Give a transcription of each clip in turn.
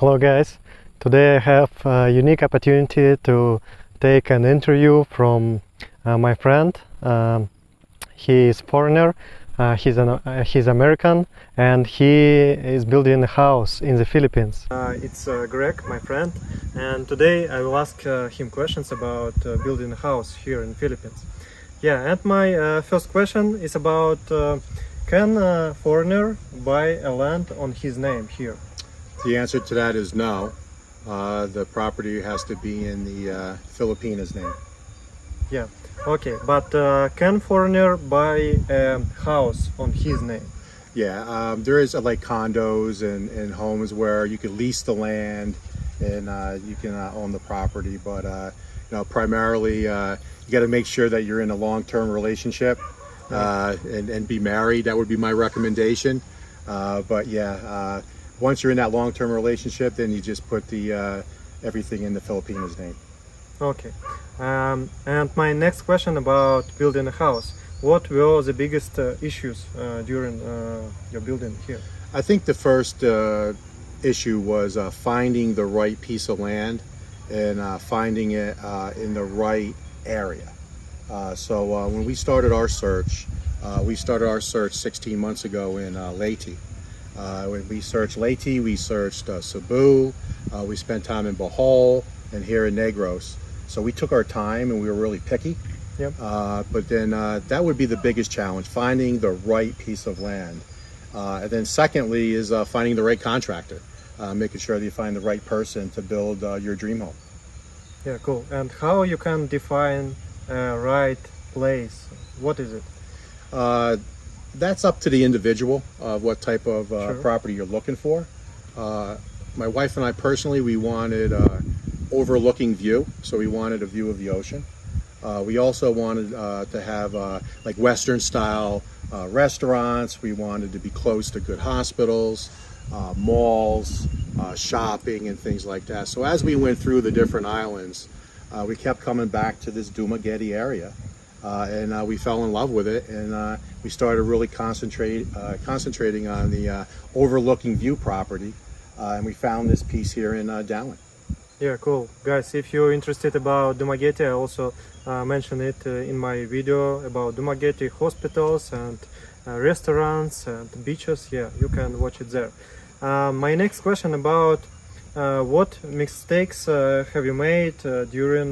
Hello guys, today I have a unique opportunity to take an interview from my friend. He is foreigner, he's American, and he is building a house in the Philippines. It's Greg, my friend, and today I will ask him questions about building a house here in Philippines. Yeah, and my first question is about can a foreigner buy a land on his name here? The answer to that is no. The property has to be in the Filipina's name. Yeah, okay, but can foreigner buy a house on his name? Yeah, there is like condos and homes where you could lease the land and you can own the property, but primarily you got to make sure that you're in a long-term relationship and be married. That would be my recommendation. But yeah. Once you're in that long-term relationship, then you just put the everything in the Filipina's name. Okay. And my next question about building a house. What were the biggest issues during your building here? I think the first issue was finding the right piece of land and finding it in the right area. So when we started our search 16 months ago in Leyte. When we searched Leyte, we searched Cebu, we spent time in Bohol and here in Negros. So we took our time and we were really picky. Yep. But then that would be the biggest challenge, finding the right piece of land. And then secondly is finding the right contractor, making sure that you find the right person to build your dream home. Yeah, cool. And how you can define a right place? What is it? That's up to the individual, what type of Sure. property you're looking for. My wife and I personally, we wanted overlooking view, so we wanted a view of the ocean. We also wanted to have like Western style restaurants. We wanted to be close to good hospitals, malls, shopping and things like that. So as we went through the different islands, we kept coming back to this Dumaguete area. And we fell in love with it, and we started really concentrating on the overlooking view property, and we found this piece here in Dauin. Yeah, cool. Guys, if you're interested about Dumaguete, I also mentioned it in my video about Dumaguete hospitals and restaurants and beaches. Yeah, you can watch it there. My next question about what mistakes have you made during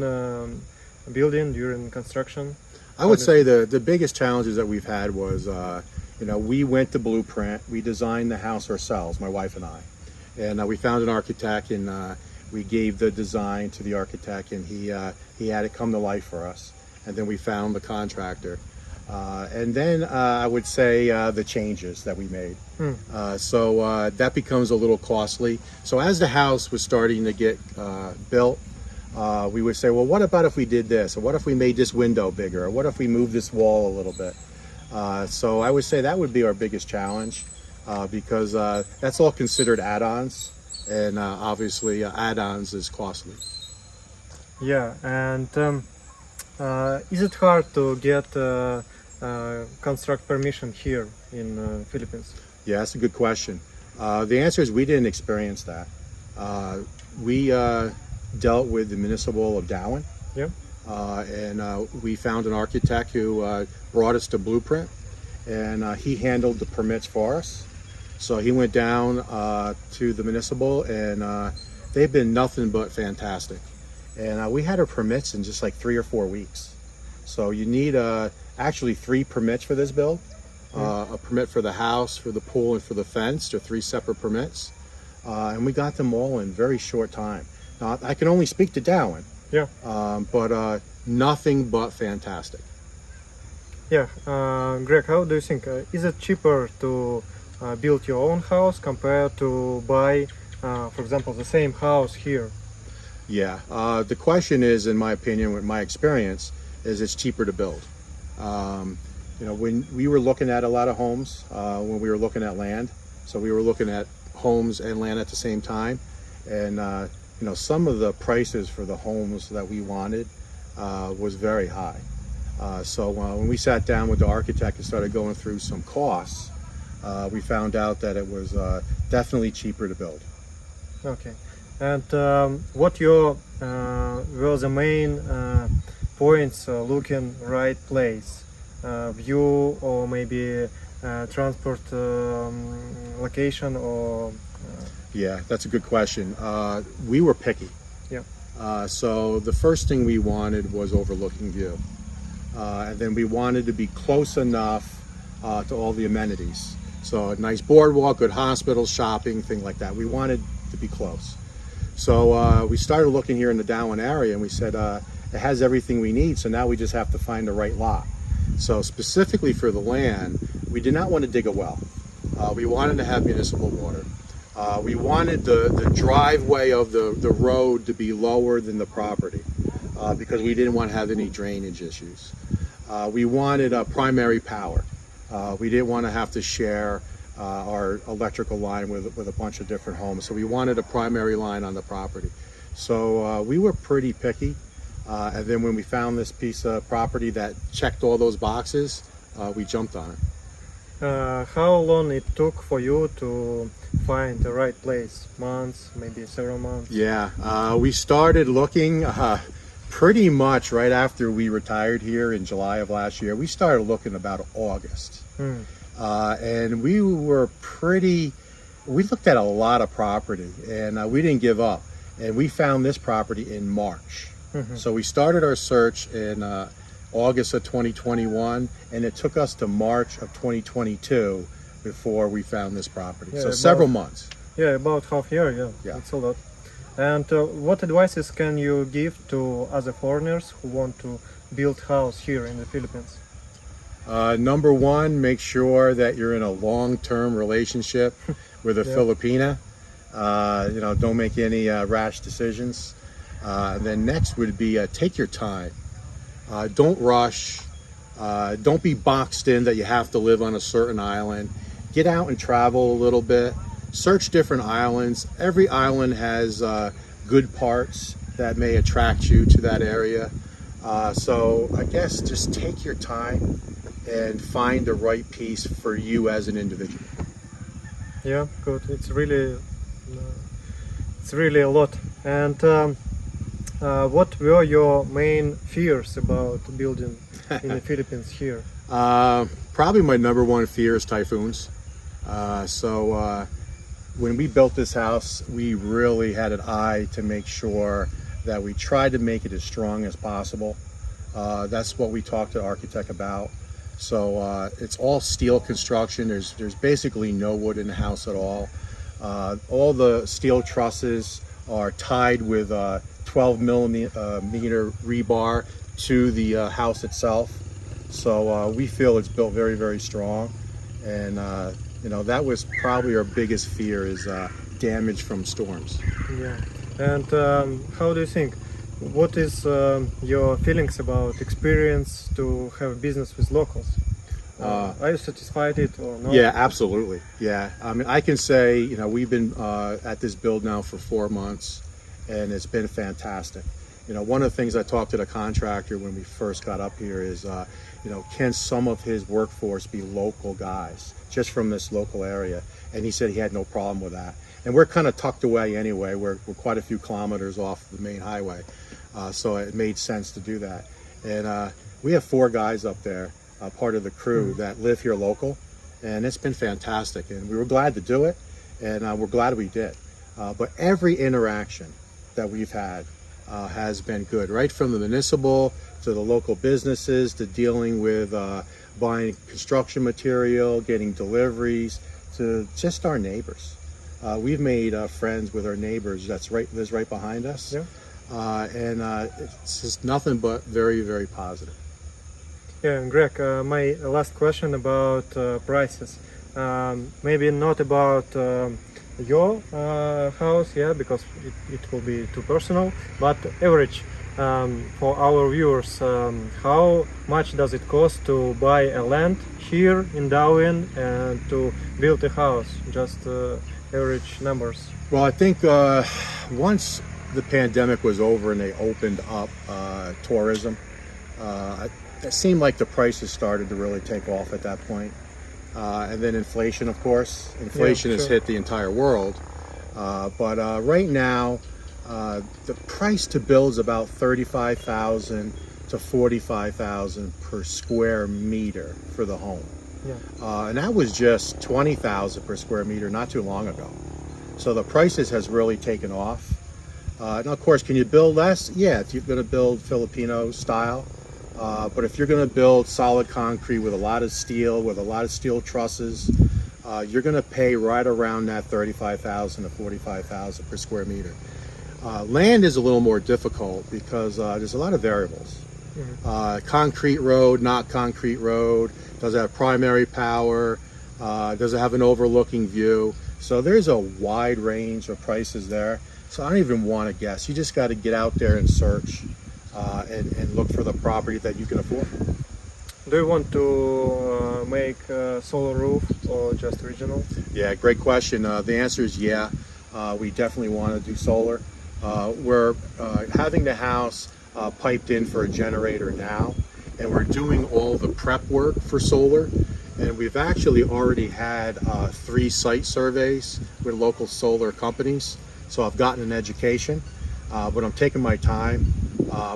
building, during construction? I would say the biggest challenges that we've had was, we went to blueprint, we designed the house ourselves, my wife and I, and we found an architect, and we gave the design to the architect, and he had it come to life for us, and then we found the contractor, and then I would say the changes that we made. So that becomes a little costly. So as the house was starting to get built, we would say, well, what about if we did this? Or what if we made this window bigger? Or what if we moved this wall a little bit? So I would say that would be our biggest challenge because that's all considered add-ons. And obviously add-ons is costly. Yeah, and is it hard to get construct permission here in Philippines? Yeah, that's a good question. The answer is we didn't experience that. We dealt with the municipal of Dauin. Yeah. And we found an architect who brought us to blueprint, and he handled the permits for us. So he went down to the municipal, and they've been nothing but fantastic. And we had our permits in just like 3 or 4 weeks. So you need actually 3 permits for this build. A permit for the house, for the pool, and for the fence. They're 3 separate permits. And we got them all in very short time. Now, I can only speak to Dauin. Yeah. But nothing but fantastic. Yeah. Greg, how do you think? Is it cheaper to build your own house compared to buy, for example, the same house here? Yeah. The question is, in my opinion, with my experience, is it's cheaper to build. When we were looking at a lot of homes, when we were looking at land, so we were looking at homes and land at the same time, and some of the prices for the homes that we wanted was very high. So when we sat down with the architect and started going through some costs, we found out that it was definitely cheaper to build. Okay. And what your were the main points looking right place? View or maybe transport location or Yeah, that's a good question. We were picky. yeah. So the first thing we wanted was overlooking view. And then we wanted to be close enough to all the amenities. So a nice boardwalk, good hospitals, shopping, thing like that. We wanted to be close. So we started looking here in the Dauin area, and we said it has everything we need. So now we just have to find the right lot. So specifically for the land, we did not want to dig a well. We wanted to have municipal water. We wanted the driveway of the road to be lower than the property because we didn't want to have any drainage issues. We wanted primary power. We didn't want to have to share our electrical line with a bunch of different homes. So we wanted a primary line on the property. So we were pretty picky. And then when we found this piece of property that checked all those boxes, we jumped on it. How long it took for you to find the right place? Months, maybe several months? Yeah, we started looking pretty much right after we retired here in July of last year. We started looking about August. And we looked at a lot of property, and we didn't give up. And we found this property in March. So we started our search in August of 2021, and it took us to March of 2022 before we found this property. Yeah, so several months. Yeah, about half year, yeah. It's a lot. And what advices can you give to other foreigners who want to build house here in the Philippines? Number one, make sure that you're in a long-term relationship with a Filipina. Don't make any rash decisions. Then next would be take your time. Don't rush. Don't be boxed in that you have to live on a certain island. Get out and travel a little bit. Search different islands. Every island has good parts that may attract you to that area. So I guess just take your time and find the right piece for you as an individual. Yeah, good. It's really a lot. And what were your main fears about building in the Philippines here? Probably my number one fear is typhoons. When we built this house, we really had an eye to make sure that we tried to make it as strong as possible. That's what we talked to the architect about. So it's all steel construction. There's basically no wood in the house at all. All the steel trusses are tied with 12 millimeter rebar to the house itself. So we feel it's built very, very strong. And that was probably our biggest fear is damage from storms. Yeah. And how do you think? What is your feelings about experience to have business with locals? Are you satisfied it or not? Yeah, absolutely. Yeah, I mean, I can say, we've been at this build now for 4 months, and it's been fantastic. One of the things I talked to the contractor when we first got up here is, can some of his workforce be local guys, just from this local area? And he said he had no problem with that. And we're kind of tucked away anyway. We're quite a few kilometers off the main highway. So it made sense to do that. And we have 4 guys up there, part of the crew that live here local. And it's been fantastic. And we were glad to do it. And we're glad we did. But every interaction that we've had has been good, right from the municipal to the local businesses to dealing with buying construction material, getting deliveries, to just our neighbors. We've made friends with our neighbors lives right behind us. Yeah. And it's just nothing but very, very positive. Yeah, and Greg, my last question about prices. Maybe not about your house, because it will be too personal, but average for our viewers, how much does it cost to buy a land here in Dauin and to build a house? Just average numbers. Well, I think once the pandemic was over and they opened up tourism, it seemed like the prices started to really take off at that point. And then inflation, of course. Inflation has hit the entire world. But right now, the price to build is about $35,000 to $45,000 per square meter for the home. Yeah. And that was just $20,000 per square meter not too long ago. So the prices has really taken off. Now, of course, can you build less? Yeah, if you're going to build Filipino style. But if you're going to build solid concrete with a lot of steel, with a lot of steel trusses, you're going to pay right around that $35,000 to $45,000 per square meter. Land is a little more difficult because there's a lot of variables. Mm-hmm. Concrete road, not concrete road, does it have primary power, does it have an overlooking view? So there's a wide range of prices there. So I don't even want to guess. You just got to get out there and search and look for the property that you can afford. Do you want to make a solar roof or just regional? Yeah, great question. The answer is yeah. We definitely want to do solar. We're having the house piped in for a generator now, and we're doing all the prep work for solar. And we've actually already had 3 site surveys with local solar companies. So I've gotten an education, but I'm taking my time.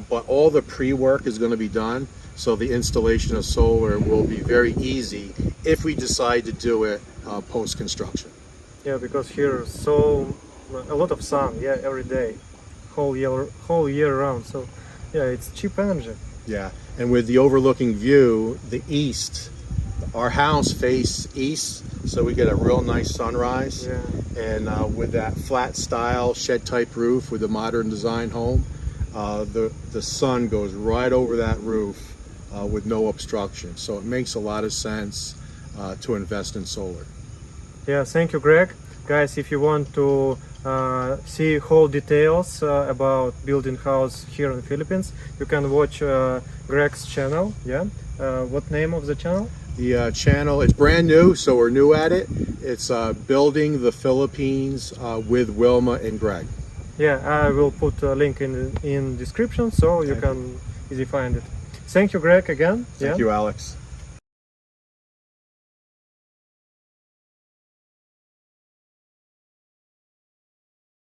But all the pre-work is going to be done. So the installation of solar will be very easy if we decide to do it post-construction. Yeah, because here so a lot of sun, yeah, every day, whole year round. So yeah, it's cheap energy. Yeah, and with the overlooking view, the east, our house faces east, so we get a real nice sunrise. Yeah. And with that flat style shed type roof with a modern design home, the sun goes right over that roof with no obstruction. So it makes a lot of sense to invest in solar. Yeah, thank you, Greg. Guys, if you want to see whole details about building house here in the Philippines, you can watch Greg's channel. Yeah, what name of the channel? The channel, it's brand new, so we're new at it. It's Building the Philippines with Wilma and Greg. Yeah, I will put a link in description so you can easily find it. Thank you, Greg, again. Thank you, Alex.